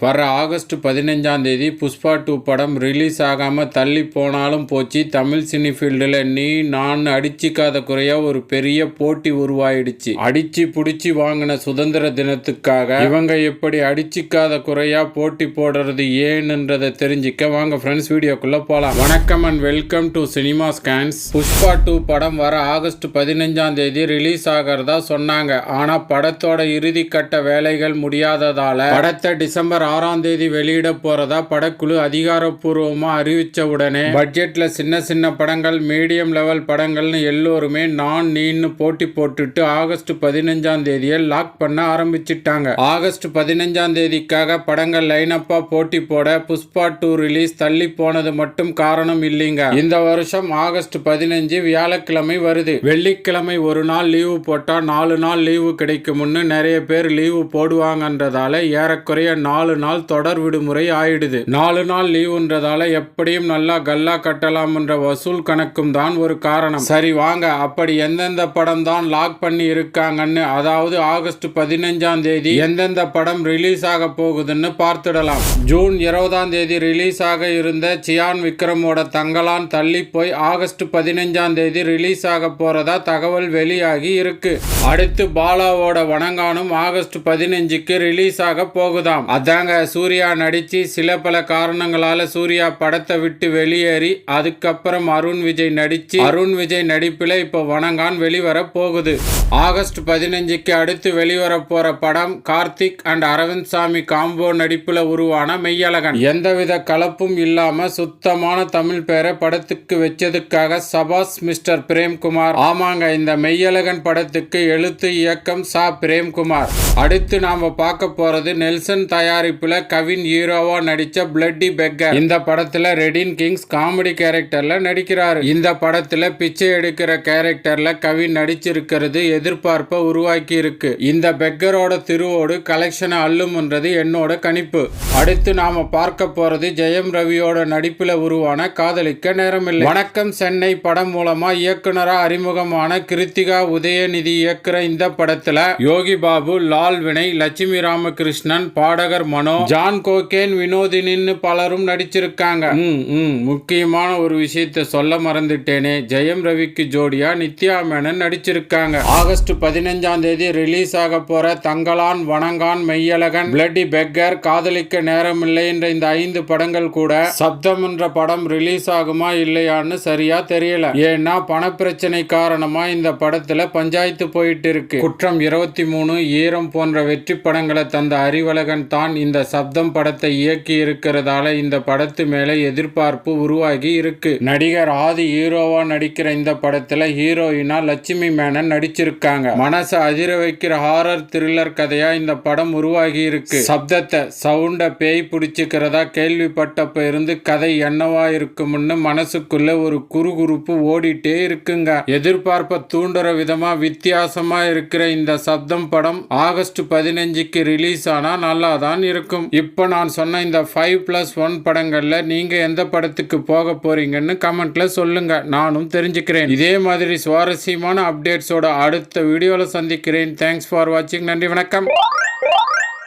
வர ஆகஸ்ட் 15ஆம் தேதி புஷ்பா 2 படம் ரிலீஸ் ஆகாம தள்ளி போனாலும் போச்சு. தமிழ் சினி ஃபீல்டில் நீ நான் அடிச்சிக்காத குறையா ஒரு பெரிய போட்டி உருவாயிடுச்சு. அடிச்சு புடிச்சு வாங்கின சுதந்திர தினத்துக்காக இவங்க எப்படி அடிச்சிக்காத குறையா போட்டி போடுறது ஏன்ன்றதை தெரிஞ்சுக்க வாங்க ஃப்ரெண்ட்ஸ் வீடியோக்குள்ள போலாம். வணக்கம் and welcome to cinema scans. Pushpa 2 படம் வர ஆகஸ்ட் 15ஆம் தேதி ரிலீஸ் ஆகிறதா சொன்னாங்க. ஆனா படத்தோட இறுதி கட்ட வேலைகள் முடியாததால படத்தை டிசம்பர் 6ஆம் தேதி வெளியிட போறதா படக்குழு அதிகாரப்பூர்வமா அறிவிச்ச உடனே பட்ஜெட்ல சின்ன படங்கள், மீடியம் லெவல் படங்கள்னு எல்லோருமே நான் நீன்னு போட்டி போட்டுட்டு ஆகஸ்ட் 15ஆம் தேதியை லாக் பண்ண ஆரம்பிச்சிட்டாங்க. ஆகஸ்ட் 15ஆம் தேதிக்காக படங்கள் லைனப்பா போட்டி போட புஷ்பா 2 ரிலீஸ் தள்ளி போனது மட்டும் காரணம் இல்லைங்க. இந்த வருஷம் ஆகஸ்ட் 15 வியாழக்கிழமை வருது. வெள்ளிக்கிழமை ஒரு நாள் லீவு போட்டா 4 நாள் லீவு கிடைக்கும்னு நிறைய பேர் லீவு போடுவாங்கன்றதால ஏறக்குறைய 4 நாள் தொடர் விடுமுறை ஆயிடுது. 4 நாள் லீவுன்றதால எப்படியும் நல்லா கல்லா கட்டலாம்ன்ற வசூல் கணக்கும் தான் ஒரு காரணம். சரி வாங்க, அப்படி எந்தெந்த படம் தான் லாக் பண்ணி இருக்காங்கன்னு, அதாவது ஆகஸ்ட் 15ஆம் தேதி எந்தெந்த படம் ரிலீஸ் ஆக போகுதுன்னு பார்த்துடலாம். ஜூன் 20ஆம் தேதி ரிலீஸ் ஆக இருந்த சியான் விக்ரமோட தங்கலான் தள்ளி போய் ஆகஸ்ட் 15ஆம் தேதி ரிலீஸ் ஆக போறதா தகவல் வெளியாகி இருக்கு. அடுத்து பாலாவோட வணங்கானும் ஆகஸ்ட் 15க்கு ரிலீஸ் ஆக போகுதாம். அதாங்க சூர்யா நடிச்சு சில பல காரணங்களால சூர்யா படத்தை விட்டு வெளியேறி அதுக்கப்புறம் அருண் விஜய் நடிச்சு அருண் விஜய் நடிப்பில் இப்போ வணங்கான் வெளிவர போகுது. ஆகஸ்ட் 15க்கு அடுத்து வெளிவர போற படம் கார்த்திக் அண்ட் அரவிந்த் சாமி காம்போ நடிப்புல உருவான மெய்யழகன். எந்தவித கலப்பும் இல்லாம சுத்தமான தமிழ் பேரை படத்துக்கு வச்சதுக்காக சபாஸ் மிஸ்டர் பிரேம்குமார். ஆமாங்க, இந்த மெய்யழகன் படத்துக்கு எழுத்து இயக்கம் சா பிரேம்குமார். அடுத்து நாம பார்க்க போறது நெல்சன் தயாரிப்புல கவின் ஹீரோவா நடிச்ச பிளட்டி பெக்கர். இந்த படத்துல ரெடின் கிங்ஸ் காமெடி கேரக்டர்ல நடிக்கிறாரு. இந்த படத்துல பிச்சை எடுக்கிற கேரக்டர்ல கவின் நடிச்சிருக்கிறது எதிர்பார்ப்பை உருவாக்கி இருக்கு. இந்த பெக்கரோட திருவோடு கலெக்ஷனை அள்ளும்ன்றது என்னோட கணிப்பு. அடுத்து நாம பார்க்க போறது ஜெயம் ரவியோட நடிப்புல உருவான காதலிக்க நேரமில்லை. வணக்கம் சென்னை படம் மூலமா இயக்குனரா அறிமுகமான கிருத்திகா உதயநிதி இயக்குற இந்த படத்துல யோகி பாபு, லால் வினய், லட்சுமி ராமகிருஷ்ணன், பாடகர் மனோ, ஜான் கோகேன், வினோதினின்னு பலரும் நடிச்சிருக்காங்க. முக்கியமான ஒரு விஷயத்தை சொல்ல மறந்துட்டேனே, ஜெயம் ரவிக்கு ஜோடியா நித்யா மேனன் நடிச்சிருக்காங்க. ஆகஸ்ட் 15ஆம் தேதி ரிலீஸ் ஆக போற தங்கலான், வணங்கான், மெய்யழகன், பிளட்டி பெக்கர், காதலிக்க நேரமில்லை என்ற இந்த 5 படங்கள் கூட சப்தம் என்ற படம் ரிலீஸ் ஆகுமா இல்லையான்னு சரியா தெரியல. ஏன்னா பணப்பிரச்சனை காரணமா இந்த படத்துல பஞ்சாயத்து போயிட்டு இருக்கு. குற்றம் 23, ஈரம் போன்ற வெற்றி படங்களை தந்த அறிவழகன் தான் இந்த சப்தம் படத்தை இயக்கி இருக்கிறதால இந்த படத்து மேல எதிர்பார்ப்பு உருவாகி இருக்கு. நடிகர் ஆதி ஹீரோவா நடிக்கிற இந்த படத்துல ஹீரோயினா லட்சுமி மேனன் நடிச்சிருக்காங்க. மனசை அதிர வைக்கிற ஹாரர் த்ரில்லர் கதையா இந்த படம் உருவாகி இருக்கு. சப்தத்தை சவுண்ட பேய் பிடிச்சுக்கிறதா கேள்விப்பட்டப்ப இருந்து கதை என்னவா இருக்கும்னு மனசுக்குள்ள ஒரு குறுகுறுப்பு ஓடிட்டே இருக்குங்க. எதிர்பார்ப்பை தூண்டுற விதமா வித்தியாசமா இருக்கிற இந்த சப்தம் படம் ஆகஸ்ட் 15க்கு ரிலீஸ் ஆனா நல்லா தான் இருக்கும். இப்போ நான் சொன்ன இந்த 5+1 படங்கள்ல நீங்க எந்த படத்துக்கு போக போறீங்கன்னு கமெண்ட்ல சொல்லுங்க, நானும் தெரிஞ்சுக்கிறேன். இதே மாதிரி சுவாரஸ்யமான அப்டேட்ஸோட அடுத்த வீடியோல சந்திக்கிறேன். தேங்க்ஸ் ஃபார் வாட்சிங். நன்றி, வணக்கம்.